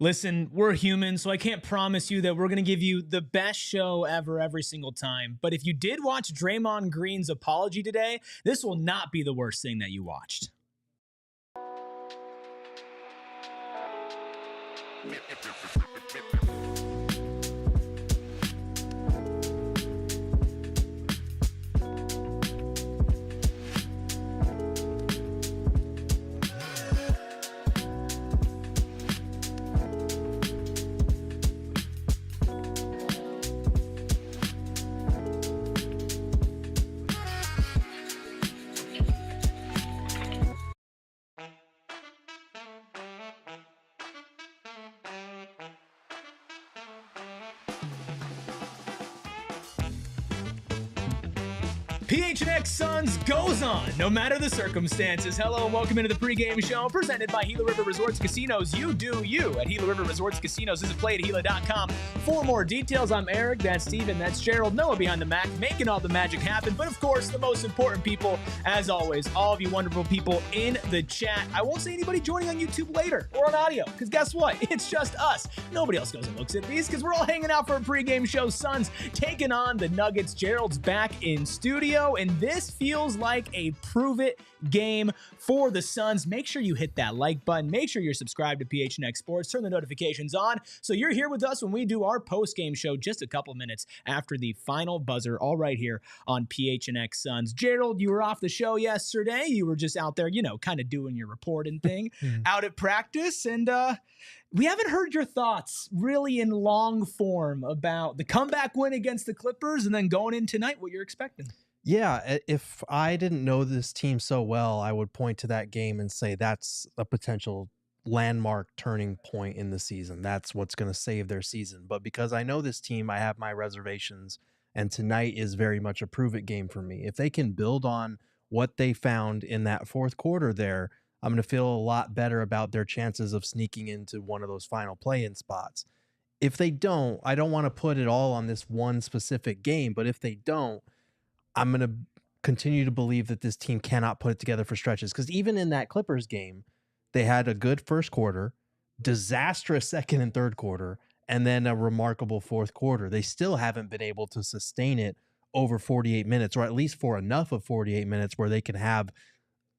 Listen, we're human, so I can't promise you that we're going to give you the best show ever every single time. But if you did watch Draymond Green's apology today, this will not be the worst thing that you watched. PHNX Suns goes on, no matter the circumstances. Hello and welcome into the pregame show presented by Gila River Resorts Casinos. You do you at Gila River Resorts Casinos. Visit play@gila.com for more details. I'm Eric, that's Steven, that's Gerald, Noah behind the Mac, making all the magic happen. But of course, the most important people, as always, all of you wonderful people in the chat. I won't say anybody joining on YouTube later or on audio, because guess what? It's just us. Nobody else goes and looks at these, because we're all hanging out for a pregame show. Suns taking on the Nuggets. Gerald's back in studio, and this feels like a prove-it game for the Suns. Make sure you hit that like button. Make sure you're subscribed to PHNX Sports. Turn the notifications on so you're here with us when we do our post-game show just a couple minutes after the final buzzer, all right here on PHNX Suns. Gerald, you were off the show yesterday. You were just out there, kind of doing your reporting thing out at practice, and we haven't heard your thoughts really in long form about the comeback win against the Clippers and then going in tonight, what you're expecting. Yeah, if I didn't know this team so well, I would point to that game and say that's a potential landmark turning point in the season. That's what's going to save their season. But because I know this team, I have my reservations, and tonight is very much a prove-it game for me. If they can build on what they found in that fourth quarter there, I'm going to feel a lot better about their chances of sneaking into one of those final play-in spots. If they don't, I don't want to put it all on this one specific game, but if they don't, I'm going to continue to believe that this team cannot put it together for stretches, because even in that Clippers game, they had a good first quarter, disastrous second and third quarter, and then a remarkable fourth quarter. They still haven't been able to sustain it over 48 minutes, or at least for enough of 48 minutes where they can have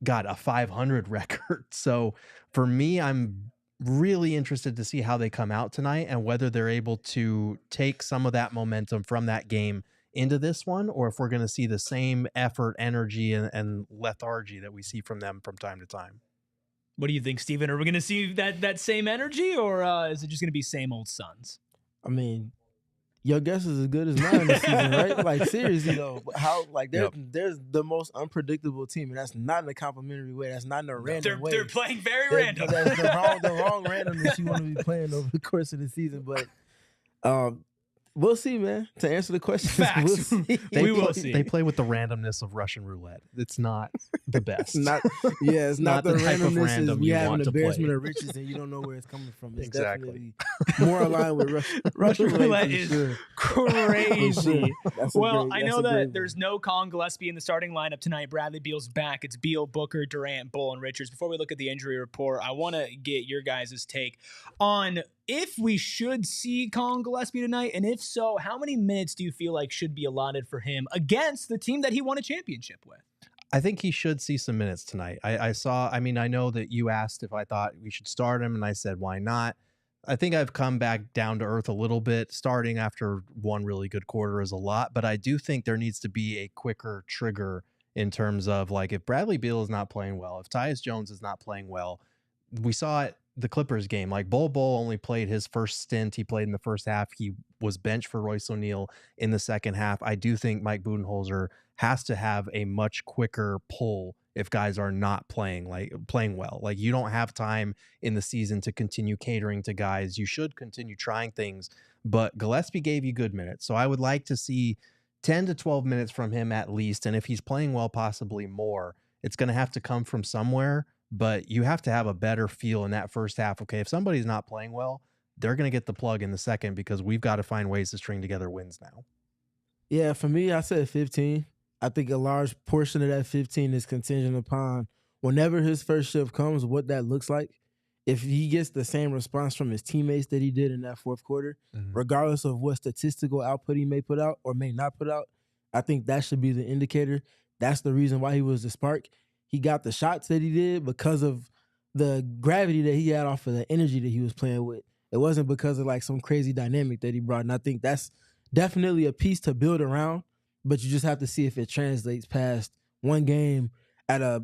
got a 500 record. So for me, I'm really interested to see how they come out tonight and whether they're able to take some of that momentum from that game into this one, or if we're going to see the same effort, energy, and lethargy that we see from them from time to time. What do you think, Steven? Are we going to see that same energy, or is it just going to be same old Suns? I mean, your guess is as good as mine this season, right? Like, seriously, though. There's the most unpredictable team, and that's not in a complimentary way. That's not in a random way. They're playing very random. That's the wrong randomness you want to be playing over the course of the season. But we'll see, man. To answer the question, we'll see. We will see. They play with the randomness of Russian roulette. It's not the best. It's not the type of randomness random we you have want an to embarrassment play. of riches, and you don't know where it's coming from. It's Exactly. definitely more aligned with Russian roulette is crazy. Well, I know that there's one. no Collin Gillespie in the starting lineup tonight. Bradley Beal's back. It's Beal, Booker, Durant, Bull, and Richards. Before we look at the injury report, I want to get your guys' take on if we should see Collin Gillespie tonight, and if so, how many minutes do you feel like should be allotted for him against the team that he won a championship with? I think he should see some minutes tonight. I know that you asked if I thought we should start him, and I said, why not? I think I've come back down to earth a little bit. Starting after one really good quarter is a lot, but I do think there needs to be a quicker trigger in terms of, like, if Bradley Beal is not playing well, if Tyus Jones is not playing well, we saw it the Clippers game. Like, Bol only played his first stint. He played in the first half. He was benched for Royce O'Neal in the second half. I do think Mike Budenholzer has to have a much quicker pull if guys are not playing well. Like, you don't have time in the season to continue catering to guys. You should continue trying things, but Gillespie gave you good minutes. So I would like to see 10 to 12 minutes from him at least. And if he's playing well, possibly more. It's going to have to come from somewhere, but you have to have a better feel in that first half. Okay, if somebody's not playing well, they're going to get the plug in the second, because we've got to find ways to string together wins now. Yeah, for me, I said 15. I think a large portion of that 15 is contingent upon whenever his first shift comes, what that looks like. if he gets the same response from his teammates that he did in that fourth quarter, regardless of what statistical output he may put out or may not put out, I think that should be the indicator. That's the reason why he was the spark. He got the shots that he did because of the gravity that he had off of the energy that he was playing with. It wasn't because of like some crazy dynamic that he brought. And I think that's definitely a piece to build around, but you just have to see if it translates past one game at a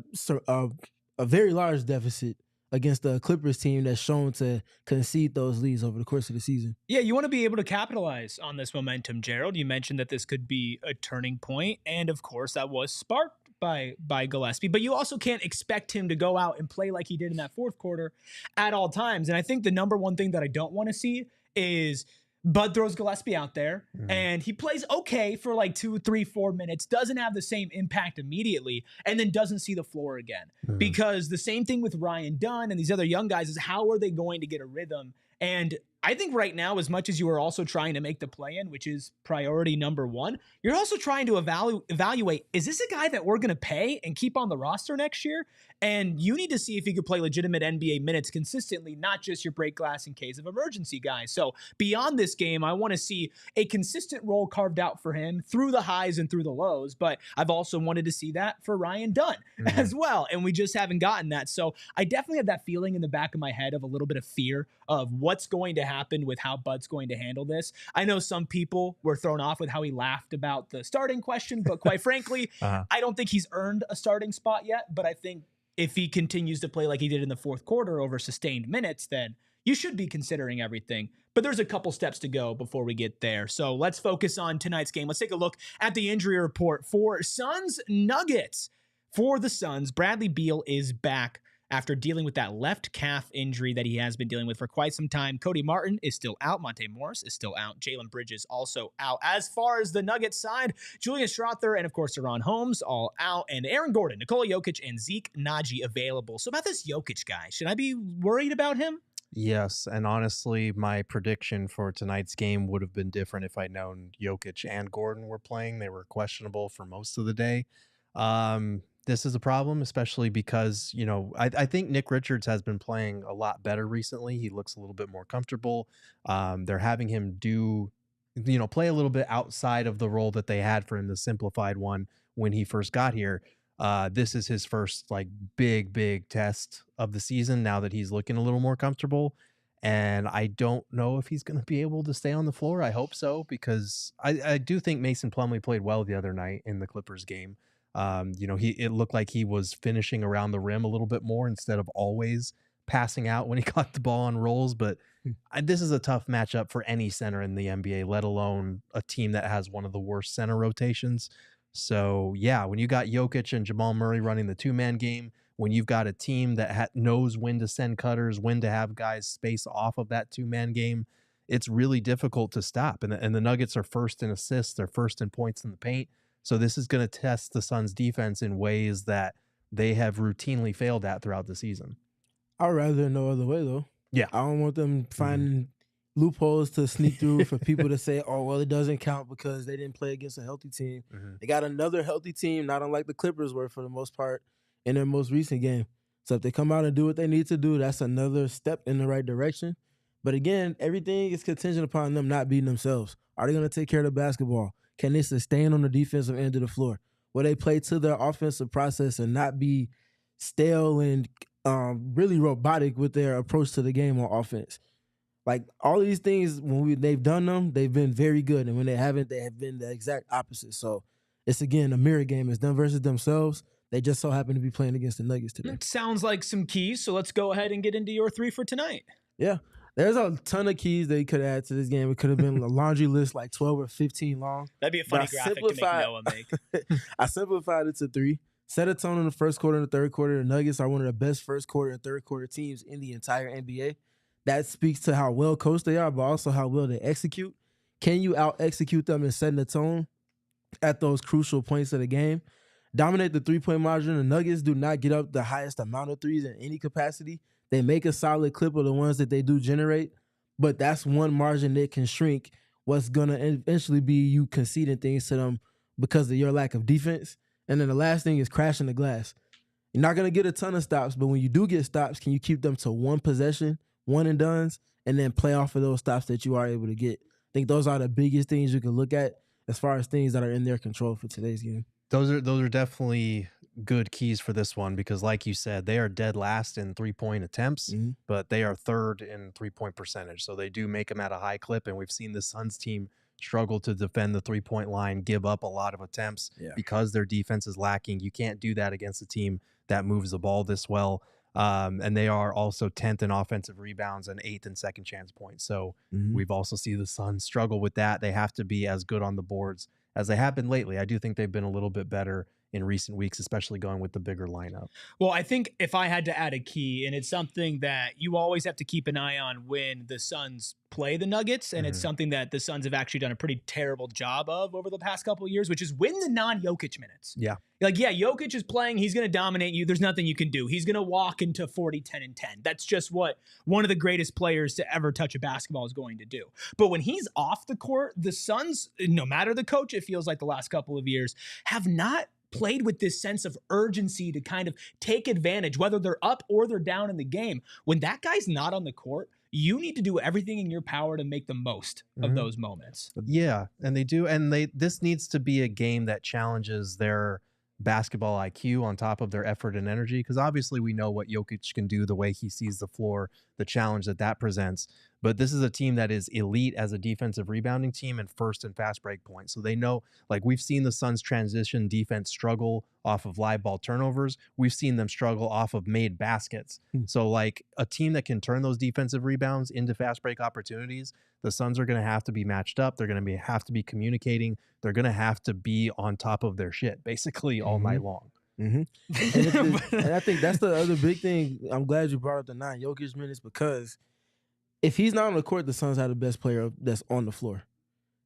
very large deficit against the Clippers team that's shown to concede those leads over the course of the season. Yeah, you want to be able to capitalize on this momentum, Gerald. You mentioned that this could be a turning point, and of course that was sparked by Gillespie, but you also can't expect him to go out and play like he did in that fourth quarter at all times. And I think the number one thing that I don't want to see is Bud throws Gillespie out there and he plays okay for like 2, 3, 4 minutes, doesn't have the same impact immediately, and then doesn't see the floor again. Because the same thing with Ryan Dunn and these other young guys is how are they going to get a rhythm? And I think right now, as much as you are also trying to make the play-in, which is priority number one, you're also trying to evaluate, is this a guy that we're going to pay and keep on the roster next year? And you need to see if he could play legitimate NBA minutes consistently, not just your break glass in case of emergency guys. So beyond this game, I want to see a consistent role carved out for him through the highs and through the lows. But I've also wanted to see that for Ryan Dunn as well. And we just haven't gotten that. So I definitely have that feeling in the back of my head of a little bit of fear of what's going to happen with how Bud's going to handle this. I know some people were thrown off with how he laughed about the starting question, but quite frankly, I don't think he's earned a starting spot yet. But I think if he continues to play like he did in the fourth quarter over sustained minutes, then you should be considering everything. But there's a couple steps to go before we get there. So let's focus on tonight's game. Let's take a look at the injury report for Suns Nuggets. For the Suns, Bradley Beal is back after dealing with that left calf injury that he has been dealing with for quite some time. Cody Martin is still out. Monte Morris is still out. Jalen Bridges also out. As far as the Nuggets side, Julian Strawther and, of course, Deron Holmes all out. And Aaron Gordon, Nikola Jokic, and Zeke Naji available. So about this Jokic guy, should I be worried about him? Yes, and honestly, my prediction for tonight's game would have been different if I'd known Jokic and Gordon were playing. They were questionable for most of the day. This is a problem, especially because, you know, I think Nick Richards has been playing a lot better recently. He looks a little bit more comfortable. They're having him play a little bit outside of the role that they had for him, the simplified one when he first got here. This is his first like big test of the season now that he's looking a little more comfortable. And I don't know if he's going to be able to stay on the floor. I hope so, because I do think Mason Plumlee played well the other night in the Clippers game. It looked like he was finishing around the rim a little bit more instead of always passing out when he got the ball on rolls. But this is a tough matchup for any center in the NBA, let alone a team that has one of the worst center rotations. So, yeah, when you got Jokic and Jamal Murray running the two-man game, when you've got a team that knows when to send cutters, when to have guys space off of that two-man game, it's really difficult to stop. And the Nuggets are first in assists. They're first in points in the paint. So this is going to test the Suns' defense in ways that they have routinely failed at throughout the season. I'd rather no other way, though. Yeah. I don't want them finding loopholes to sneak through for people to say, oh, well, it doesn't count because they didn't play against a healthy team. They got another healthy team, not unlike the Clippers were for the most part in their most recent game. So if they come out and do what they need to do, that's another step in the right direction. But again, everything is contingent upon them not beating themselves. Are they going to take care of the basketball? Can they sustain on the defensive end of the floor? Will they play to their offensive process and not be stale and really robotic with their approach to the game on offense? Like, all these things, when they've done them, they've been very good. And when they haven't, they have been the exact opposite. So it's, again, a mirror game. It's them versus themselves. They just so happen to be playing against the Nuggets today. It sounds like some keys. So let's go ahead and get into your three for tonight. Yeah. There's a ton of keys that you could add to this game. It could have been a laundry list like 12 or 15 long. That'd be a funny graphic to make Noah make. I simplified it to 3. Set a tone in the first quarter and the third quarter. The Nuggets are one of the best first quarter and third quarter teams in the entire NBA. That speaks to how well coached they are, but also how well they execute. Can you out-execute them in setting the tone at those crucial points of the game? Dominate the three-point margin. The Nuggets do not get up the highest amount of threes in any capacity. They make a solid clip of the ones that they do generate, but that's one margin that can shrink what's going to eventually be you conceding things to them because of your lack of defense. And then the last thing is crashing the glass. You're not going to get a ton of stops, but when you do get stops, can you keep them to one possession, one and dones, and then play off of those stops that you are able to get? I think those are the biggest things you can look at as far as things that are in their control for today's game. Those are definitely good keys for this one because, like you said, they are dead last in 3-point attempts, but they are third in 3-point percentage. So they do make them at a high clip, and we've seen the Suns team struggle to defend the 3-point line, give up a lot of attempts because their defense is lacking. You can't do that against a team that moves the ball this well. And they are also 10th in offensive rebounds and 8th in second chance points. So we've also seen the Suns struggle with that. They have to be as good on the boards as they have been lately. I do think they've been a little bit better in recent weeks, especially going with the bigger lineup. Well, I think if I had to add a key, and it's something that you always have to keep an eye on when the Suns play the Nuggets, and it's something that the Suns have actually done a pretty terrible job of over the past couple of years, which is win the non-Jokic minutes. Yeah. Like, yeah, Jokic is playing. He's going to dominate you. There's nothing you can do. He's going to walk into 40, 10, and 10. That's just what one of the greatest players to ever touch a basketball is going to do. But when he's off the court, the Suns, no matter the coach, it feels like the last couple of years, have not played with this sense of urgency to kind of take advantage, whether they're up or they're down in the game. When that guy's not on the court, you need to do everything in your power to make the most of those moments. Yeah, and they do. And this needs to be a game that challenges their basketball IQ on top of their effort and energy, because obviously we know what Jokic can do, the way he sees the floor, the challenge that presents. But this is a team that is elite as a defensive rebounding team and first in fast break points. So they know, like we've seen the Suns transition defense struggle off of live ball turnovers. We've seen them struggle off of made baskets. So like a team that can turn those defensive rebounds into fast break opportunities, the Suns are going to have to be matched up. They're going to have to be communicating. They're going to have to be on top of their shit basically all night long. And I think that's the other big thing. I'm glad you brought up the non-Jokic minutes, because if he's not on the court, the Suns have the best player that's on the floor.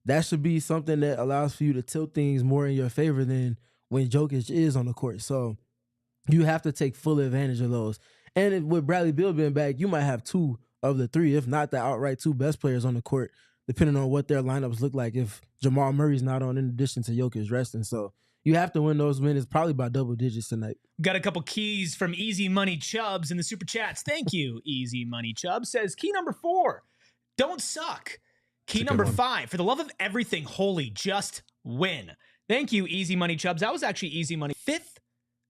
That should be something that allows for you to tilt things more in your favor than when Jokic is on the court. So you have to take full advantage of those. And with Bradley Beal being back, you might have 2 of the 3, if not the outright 2 best players on the court, depending on what their lineups look like if Jamal Murray's not on, in addition to Jokic resting. So you have to win those minutes probably by double digits tonight. Got a couple keys from Easy Money Chubbs in the super chats. Thank you, Easy Money Chubbs. Says key number 4, don't suck. Key number 5, for the love of everything holy, just win. Thank you, Easy Money Chubbs. That was actually Easy Money 5th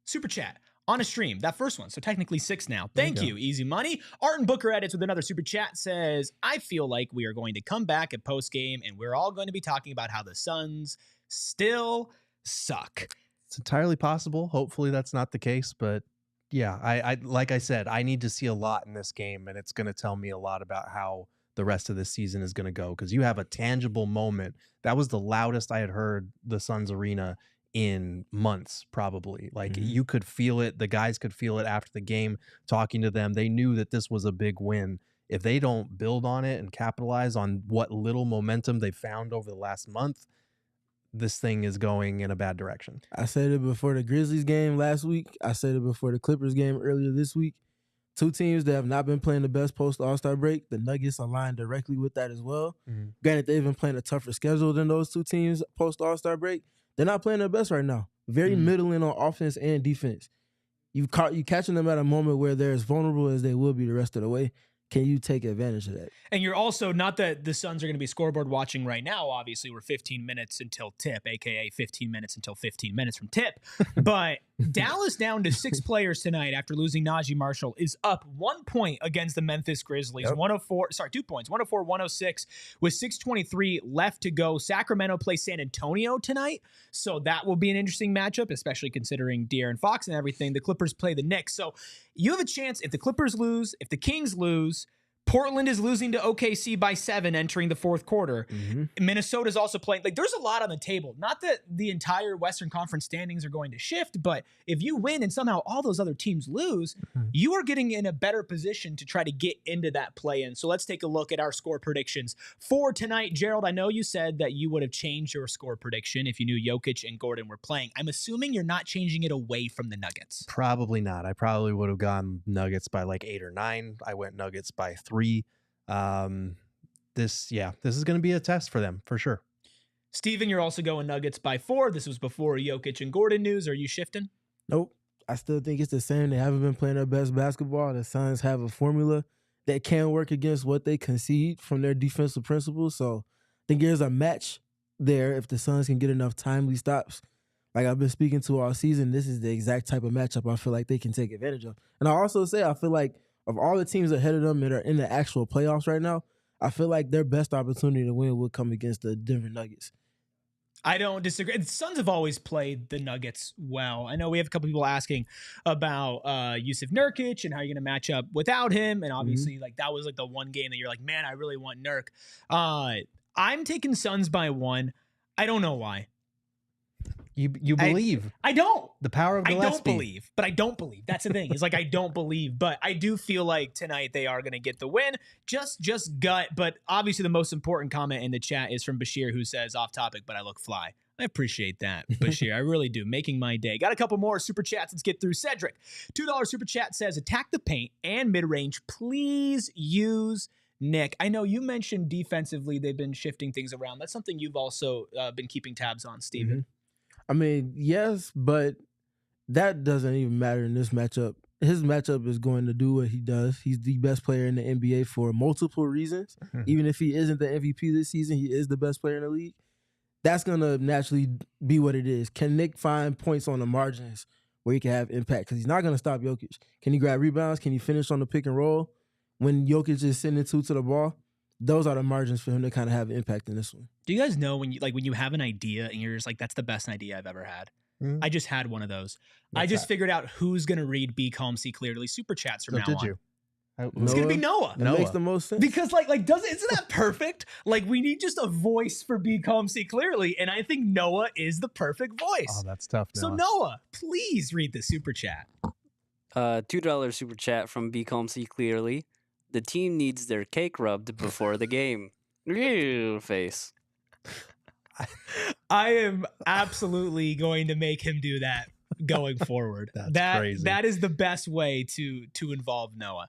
super chat on a stream. That first one, so technically 6 now. Thank you, Easy Money. Art and Booker edits with another super chat, says, I feel like we are going to come back at postgame and we're all going to be talking about how the Suns still suck. It's entirely possible. Hopefully that's not the case, but yeah, I like I said, I need to see a lot in this game, and it's going to tell me a lot about how the rest of this season is going to go, because you have a tangible moment. That was the loudest I had heard the Suns arena in months, probably. Like you could feel it. The guys could feel it after the game, talking to them. They knew that this was a big win. If they don't build on it and capitalize on what little momentum they found over the last month, this thing is going in a bad direction. I said it before the Grizzlies game last week. I said it before the Clippers game earlier this week. 2 teams that have not been playing the best post All-Star break. The Nuggets align directly with that as well. Granted, they've been playing a tougher schedule than those 2 teams post All-Star break. They're not playing their best right now. Very middling on offense and defense. You catching them at a moment where they're as vulnerable as they will be the rest of the way. Can you take advantage of that? And you're also, not that the Suns are going to be scoreboard watching right now. Obviously, we're 15 minutes until tip, a.k.a. 15 minutes until 15 minutes from tip. But Dallas down to 6 players tonight after losing Najee Marshall is up 1 point against the Memphis Grizzlies. 2 points, 104-106 with 6:23 left to go. Sacramento plays San Antonio tonight, so that will be an interesting matchup, especially considering De'Aaron Fox and everything. The Clippers play the Knicks. So you have a chance if the Clippers lose, if the Kings lose. Portland is losing to OKC by 7 entering the 4th quarter. Minnesota's also playing. Like, there's a lot on the table. Not that the entire Western Conference standings are going to shift, but if you win and somehow all those other teams lose, you are getting in a better position to try to get into that play-in. So let's take a look at our score predictions for tonight. Gerald, I know you said that you would have changed your score prediction if you knew Jokic and Gordon were playing. I'm assuming you're not changing it away from the Nuggets. Probably not. I probably would have gone Nuggets by like 8 or 9. I went Nuggets by 3. This is going to be a test for them for sure. Steven, you're also going Nuggets by 4. This was before Jokic and Gordon news. Are you shifting? Nope. I still think it's the same. They haven't been playing their best basketball. The Suns have a formula that can work against what they concede from their defensive principles. So I think there's a match there if the Suns can get enough timely stops. Like I've been speaking to all season, this is the exact type of matchup I feel like they can take advantage of. And I also say I feel like of all the teams ahead of them that are in the actual playoffs right now, I feel like their best opportunity to win would come against the Denver Nuggets. I don't disagree. The Suns have always played the Nuggets well. I know we have a couple people asking about Yusuf Nurkic and how you're going to match up without him. And obviously, like that was like the one game that you're like, man, I really want Nurk. I'm taking Suns by 1. I don't know why. You believe. I don't. The power of Gillespie. I don't believe, but I don't believe. That's the thing. It's like I don't believe, but I do feel like tonight they are going to get the win. Just gut. But obviously the most important comment in the chat is from Bashir, who says, off topic, but I look fly. I appreciate that, Bashir. I really do. Making my day. Got a couple more super chats. Let's get through. Cedric, $2 super chat says, attack the paint and mid-range. Please use Nick. I know you mentioned defensively they've been shifting things around. That's something you've also been keeping tabs on, Steven. I mean, yes, but that doesn't even matter in this matchup. His matchup is going to do what he does. He's the best player in the NBA for multiple reasons. Even if he isn't the MVP this season, he is the best player in the league. That's going to naturally be what it is. Can Nick find points on the margins where he can have impact? Because he's not going to stop Jokic. Can he grab rebounds? Can he finish on the pick and roll when Jokic is sending 2 to the ball? Those are the margins for him to kind of have impact in this one. Do you guys know when you have an idea and you're just like, that's the best idea I've ever had? I just had one of those. I just figured out who's going to read Be Calm, See Clearly super chats from now on. You? It's going to be Noah. That makes the most sense. Because isn't that perfect? Like we need just a voice for Be Calm, See Clearly. And I think Noah is the perfect voice. Oh, that's tough. Noah. So Noah, please read the super chat. $2 super chat from Be Calm, See Clearly. The team needs their cake rubbed before the game. Ew, face. I am absolutely going to make him do that going forward. That's crazy. That is the best way to involve Noah.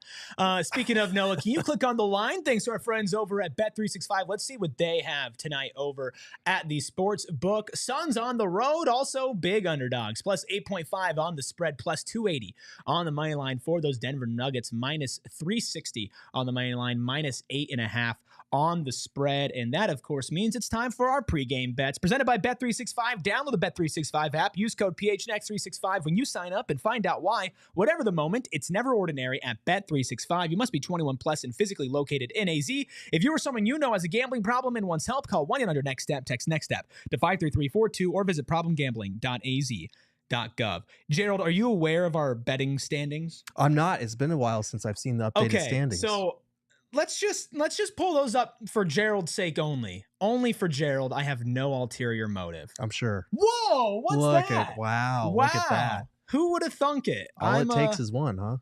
Speaking of Noah, can you click on the line? Thanks to our friends over at Bet365. Let's see what they have tonight over at the sports book. Suns on the road, also big underdogs. Plus 8.5 on the spread, plus 280 on the money line for those Denver Nuggets. Minus 360 on the money line, minus 8.5 on the spread. And that, of course, means it's time for our pregame bets. Presented by Bet365. Download the Bet365 app. Use code PHNX365 when you sign up and find out why. Whatever the moment, it's never ordinary at Bet365. You must be 21 plus and physically located in AZ. If you or someone you know has a gambling problem and wants help, call 1-800-NEXT-STEP. Text NEXT STEP to 53342 or visit problemgambling.az.gov. Gerald, are you aware of our betting standings? I'm not. It's been a while since I've seen the updated standings. So let's just pull those up for Gerald's sake only. Only for Gerald. I have no ulterior motive. I'm sure. Whoa! What's that? Wow! Look at that. Who would have thunk it? All it takes is one, huh?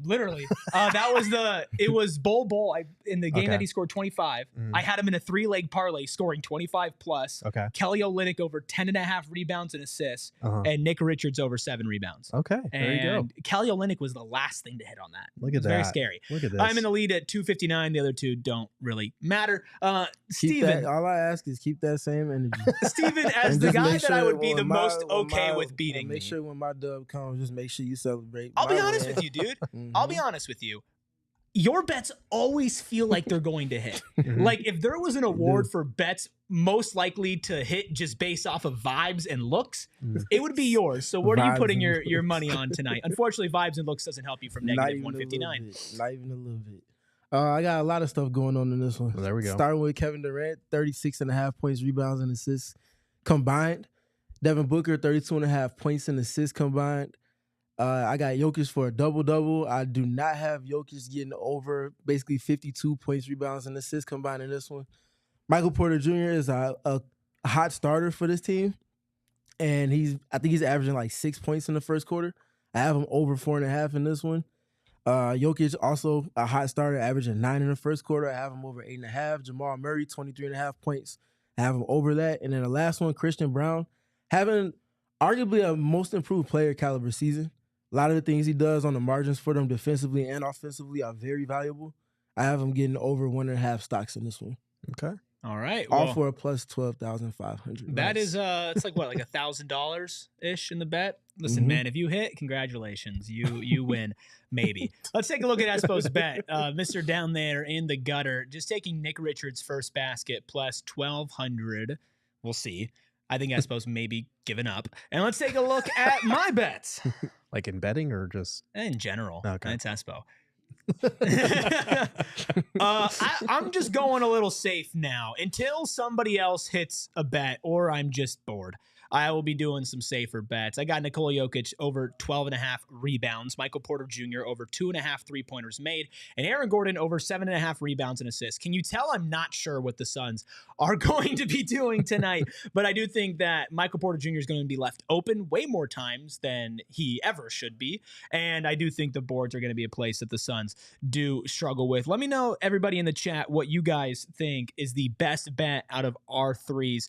Literally. It was Bol. In the game that he scored 25. I had him in a 3-leg parlay scoring 25 plus. Okay. Kelly Olynyk over 10.5 rebounds and assists. And Nick Richards over 7 rebounds. Okay. There you go. Kelly Olynyk was the last thing to hit on that. Look at that. Very scary. Look at this. I'm in the lead at 259. The other two don't really matter. Steven. All I ask is keep that same energy. Steven, as the guy that I would be the most okay with beating Make sure when my dub comes, just make sure you celebrate. I'll be honest with you, dude. I'll be honest with you. Your bets always feel like they're going to hit. Like if there was an award for bets most likely to hit just based off of vibes and looks, it would be yours. So what are you putting your money on tonight? Unfortunately, vibes and looks doesn't help you from negative 159. Not even a little bit. I got a lot of stuff going on in this one. Well, there we go. Starting with Kevin Durant, 36.5 points, rebounds, and assists combined. Devin Booker, 32.5 points and assists combined. I got Jokic for a double-double. I do not have Jokic getting over basically 52 points, rebounds, and assists combined in this one. Michael Porter Jr. is a hot starter for this team, and I think he's averaging like 6 points in the first quarter. I have him over 4.5 in this one. Jokic also a hot starter, averaging 9 in the first quarter. I have him over 8.5. Jamal Murray, 23.5 points. I have him over that. And then the last one, Christian Brown, having arguably a most improved player caliber season. A lot of the things he does on the margins for them defensively and offensively are very valuable. I have him getting over 1.5 stocks in this one. Okay. All right. All for a plus 12,500. That is it's like what, like $1,000 ish in the bet. Listen, man, if you hit, congratulations. You win, maybe. Let's take a look at Espo's bet. Mr. Down there in the gutter, just taking Nick Richards' first basket plus 1,200. We'll see. I think Espo's maybe given up. And let's take a look at my bets. Like in betting or just? In general. Okay. It's Espo. I'm just going a little safe now until somebody else hits a bet or I'm just bored. I will be doing some safer bets. I got Nikola Jokic over 12.5 rebounds, Michael Porter Jr. over 2.5 3-pointers made, and Aaron Gordon over 7.5 rebounds and assists. Can you tell I'm not sure what the Suns are going to be doing tonight? But I do think that Michael Porter Jr. is going to be left open way more times than he ever should be. And I do think the boards are going to be a place that the Suns do struggle with. Let me know, everybody in the chat, what you guys think is the best bet out of our threes.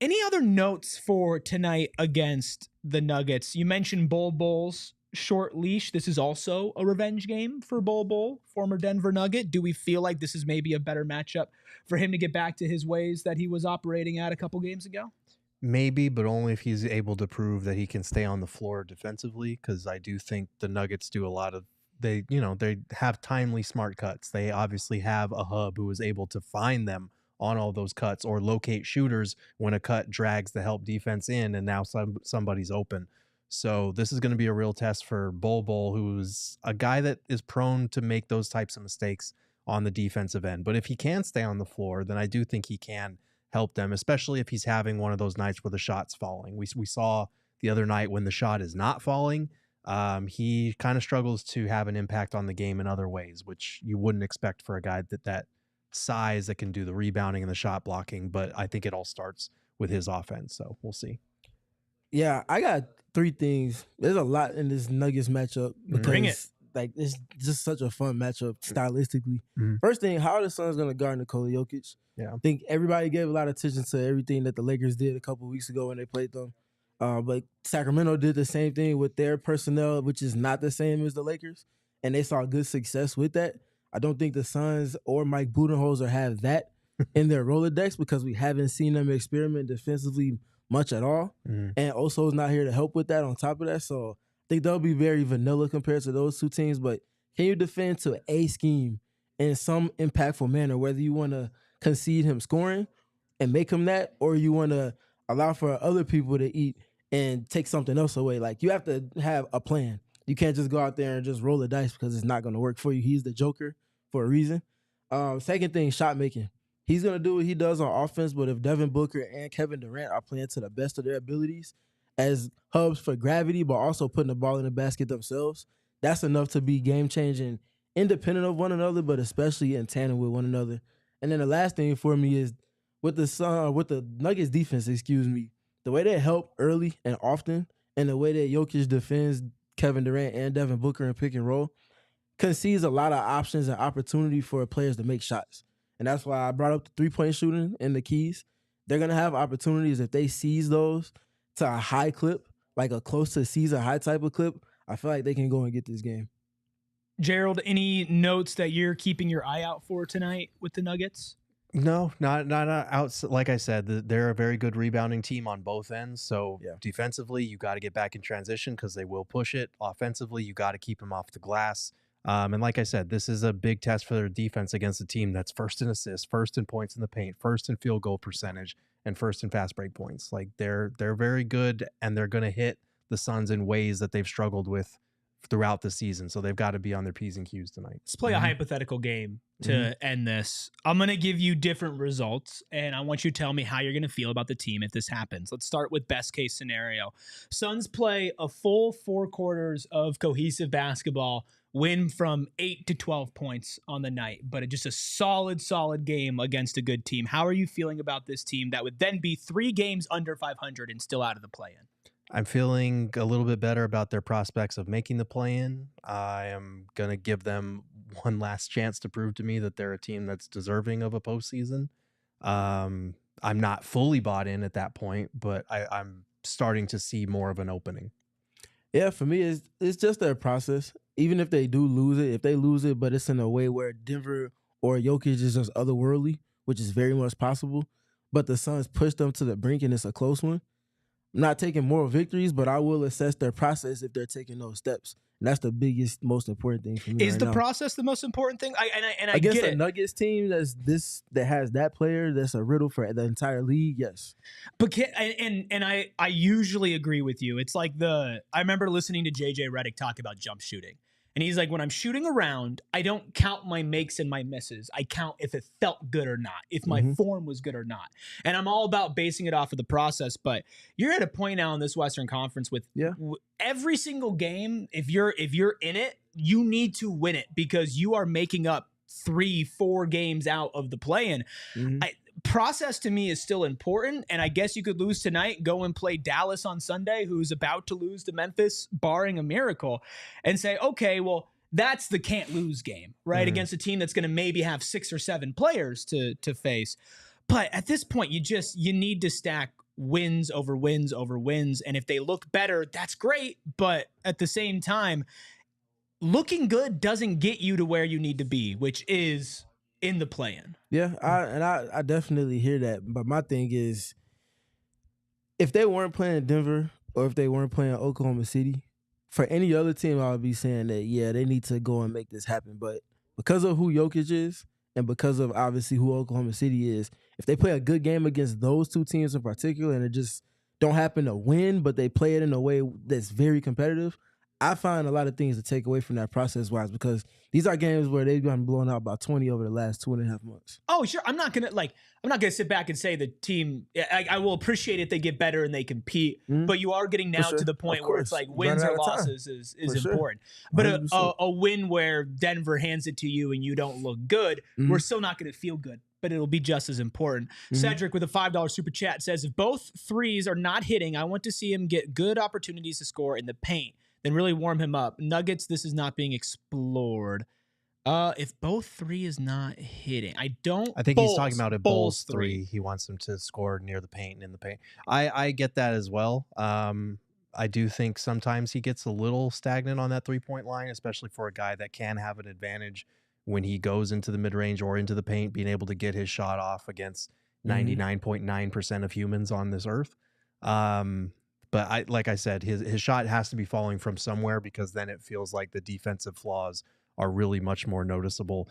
Any other notes for tonight against the Nuggets? You mentioned Bul's short leash. This is also a revenge game for Bol, former Denver Nugget. Do we feel like this is maybe a better matchup for him to get back to his ways that he was operating at a couple games ago? Maybe, but only if he's able to prove that he can stay on the floor defensively, because I do think the Nuggets do a lot of, they have timely smart cuts. They obviously have a hub who is able to find them on all those cuts or locate shooters when a cut drags the help defense in and now somebody's open. So this is going to be a real test for Bol, who's a guy that is prone to make those types of mistakes on the defensive end. But if he can stay on the floor, then I do think he can help them, especially if he's having one of those nights where the shot's falling. We saw the other night when the shot is not falling, he kind of struggles to have an impact on the game in other ways, which you wouldn't expect for a guy that size that can do the rebounding and the shot blocking. But I think it all starts with his offense. So we'll see. Yeah, I got three things. There's a lot in this Nuggets matchup because Bring it. Like, it's just such a fun matchup stylistically. Mm-hmm. First thing, how are the Suns going to guard Nikola Jokic? Yeah, I think everybody gave a lot of attention to everything that the Lakers did a couple of weeks ago when they played them. But Sacramento did the same thing with their personnel, which is not the same as the Lakers, and they saw good success with that. I don't think the Suns or Mike Budenholzer have that in their Rolodex because we haven't seen them experiment defensively much at all. Mm-hmm. And Oso's not here to help with that on top of that. So I think they'll be very vanilla compared to those two teams. But can you defend to a scheme in some impactful manner, whether you want to concede him scoring and make him that, or you want to allow for other people to eat and take something else away? Like, you have to have a plan. You can't just go out there and just roll the dice because it's not going to work for you. He's the Joker for a reason. Second thing, shot making. He's going to do what he does on offense, but if Devin Booker and Kevin Durant are playing to the best of their abilities as hubs for gravity, but also putting the ball in the basket themselves, that's enough to be game-changing, independent of one another, but especially in tandem with one another. And then the last thing for me is with the Nuggets defense, the way they help early and often, and the way that Jokic defends Kevin Durant and Devin Booker in pick and roll, concedes a lot of options and opportunity for players to make shots. And that's why I brought up the three-point shooting and the keys. They're going to have opportunities if they seize those to a high clip, like a close to season high type of clip. I feel like they can go and get this game. Gerald, any notes that you're keeping your eye out for tonight with the Nuggets? No, not out. Like I said, they're a very good rebounding team on both ends. So defensively, you got to get back in transition because they will push it. Offensively, you got to keep them off the glass. And like I said, this is a big test for their defense against a team that's first in assists, first in points in the paint, first in field goal percentage, and first in fast break points. Like, they're very good, and they're going to hit the Suns in ways that they've struggled with throughout the season. So they've got to be on their P's and Q's tonight. Let's play a hypothetical game to end this. I'm going to give you different results, and I want you to tell me how you're going to feel about the team if this happens. Let's start with best case scenario. Suns play a full 4 quarters of cohesive basketball, win from 8 to 12 points on the night, but just a solid game against a good team. How are you feeling about this team that would then be 3 games under 500 and still out of the play-in? I'm feeling a little bit better about their prospects of making the play-in. I am going to give them one last chance to prove to me that they're a team that's deserving of a postseason. I'm not fully bought in at that point, but I'm starting to see more of an opening. Yeah, for me, it's just their process. Even if they do lose it, but it's in a way where Denver or Jokic is just otherworldly, which is very much possible, but the Suns push them to the brink and it's a close one, I'm not taking moral victories, but I will assess their process if they're taking those steps. And that's the biggest, most important thing for me. Is right the now. process the most important thing? I Against get a it. Nuggets team that has that player that's a riddle for the entire league, yes. But I usually agree with you. It's like I remember listening to JJ Redick talk about jump shooting. And he's like, when I'm shooting around, I don't count my makes and my misses. I count if it felt good or not, if my form was good or not. And I'm all about basing it off of the process. But you're at a point now in this Western Conference with every single game, if you're in it, you need to win it because you are making up 3-4 games out of the play-in. Process to me is still important, and I guess you could lose tonight, go and play Dallas on Sunday, who's about to lose to Memphis, barring a miracle, and say, okay, well, that's the can't lose game, right? Against a team that's going to maybe have 6 or 7 players to face. But at this point, you need to stack wins over wins over wins, and if they look better, that's great, but at the same time, looking good doesn't get you to where you need to be, which is in the play-in. Yeah, I definitely hear that. But my thing is, if they weren't playing Denver or if they weren't playing Oklahoma City, for any other team, I would be saying that, yeah, they need to go and make this happen. But because of who Jokic is and because of obviously who Oklahoma City is, if they play a good game against those two teams in particular and it just don't happen to win, but they play it in a way that's very competitive, I find a lot of things to take away from that process-wise because these are games where they've gotten blown out by 20 over the last 2.5 months. Oh, sure. I'm not gonna sit back and say the team. I will appreciate if they get better and they compete, but you are getting now to the point where it's like wins or losses is important. But a win where Denver hands it to you and you don't look good, we're still not going to feel good. But it'll be just as important. Cedric with a $5 super chat says, if both threes are not hitting, I want to see him get good opportunities to score in the paint. Then really warm him up. Nuggets, this is not being explored. If both three is not hitting, I think he's talking about a Bulls three. He wants them to score near the paint and in the paint. I get that as well. I do think sometimes he gets a little stagnant on that 3-point line, especially for a guy that can have an advantage when he goes into the mid-range or into the paint, being able to get his shot off against 99.9% of humans on this earth. But like I said, his shot has to be falling from somewhere because then it feels like the defensive flaws are really much more noticeable.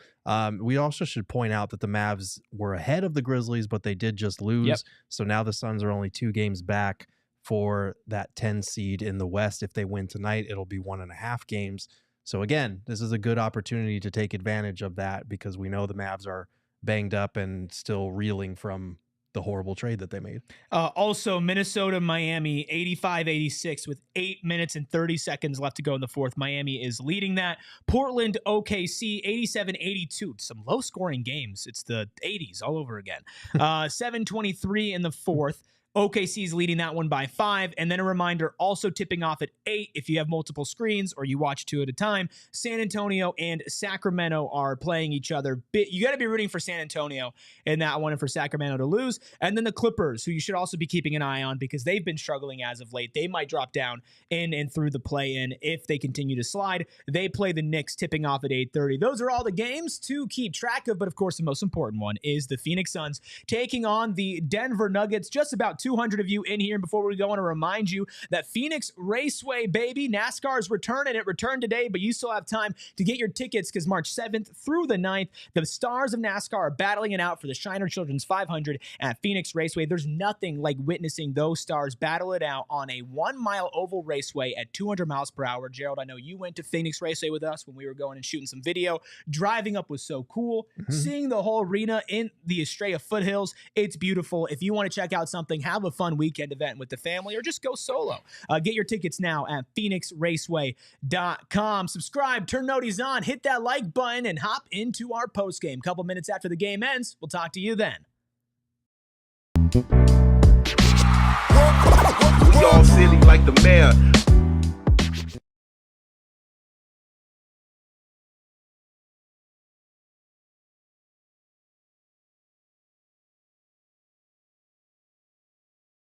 We also should point out that the Mavs were ahead of the Grizzlies, but they did just lose. So now the Suns are only 2 games back for that 10 seed in the West. If they win tonight, it'll be 1.5 games. So again, this is a good opportunity to take advantage of that because we know the Mavs are banged up and still reeling from the horrible trade that they made. Also, Minnesota, Miami, 85-86 with 8 minutes and 30 seconds left to go in the fourth. Miami is leading that. Portland, OKC, 87-82. Some low-scoring games. It's the 80s all over again. 7:23 in the fourth. OKC is leading that one by 5. And then a reminder, also tipping off at 8 if you have multiple screens or you watch 2 at a time. San Antonio and Sacramento are playing each other. You got to be rooting for San Antonio in that one and for Sacramento to lose. And then the Clippers, who you should also be keeping an eye on because they've been struggling as of late. They might drop down in and through the play-in if they continue to slide. They play the Knicks tipping off at 8:30. Those are all the games to keep track of. But of course, the most important one is the Phoenix Suns taking on the Denver Nuggets. Just about 200 of you in here. And before we go, I want to remind you that Phoenix Raceway, baby, NASCAR's return, and it returned today, but you still have time to get your tickets because March 7th through the 9th, the stars of NASCAR are battling it out for the Shiner Children's 500 at Phoenix Raceway. There's nothing like witnessing those stars battle it out on a 1-mile oval raceway at 200 miles per hour. Gerald, I know you went to Phoenix Raceway with us when we were going and shooting some video. Driving up was so cool. Seeing the whole arena in the Estrella foothills, it's beautiful. If you want to check out something, have a fun weekend event with the family or just go solo. Get your tickets now at phoenixraceway.com. Subscribe, turn noties on, hit that like button, and hop into our postgame. Couple minutes after the game ends, we'll talk to you then. We all silly like the mayor.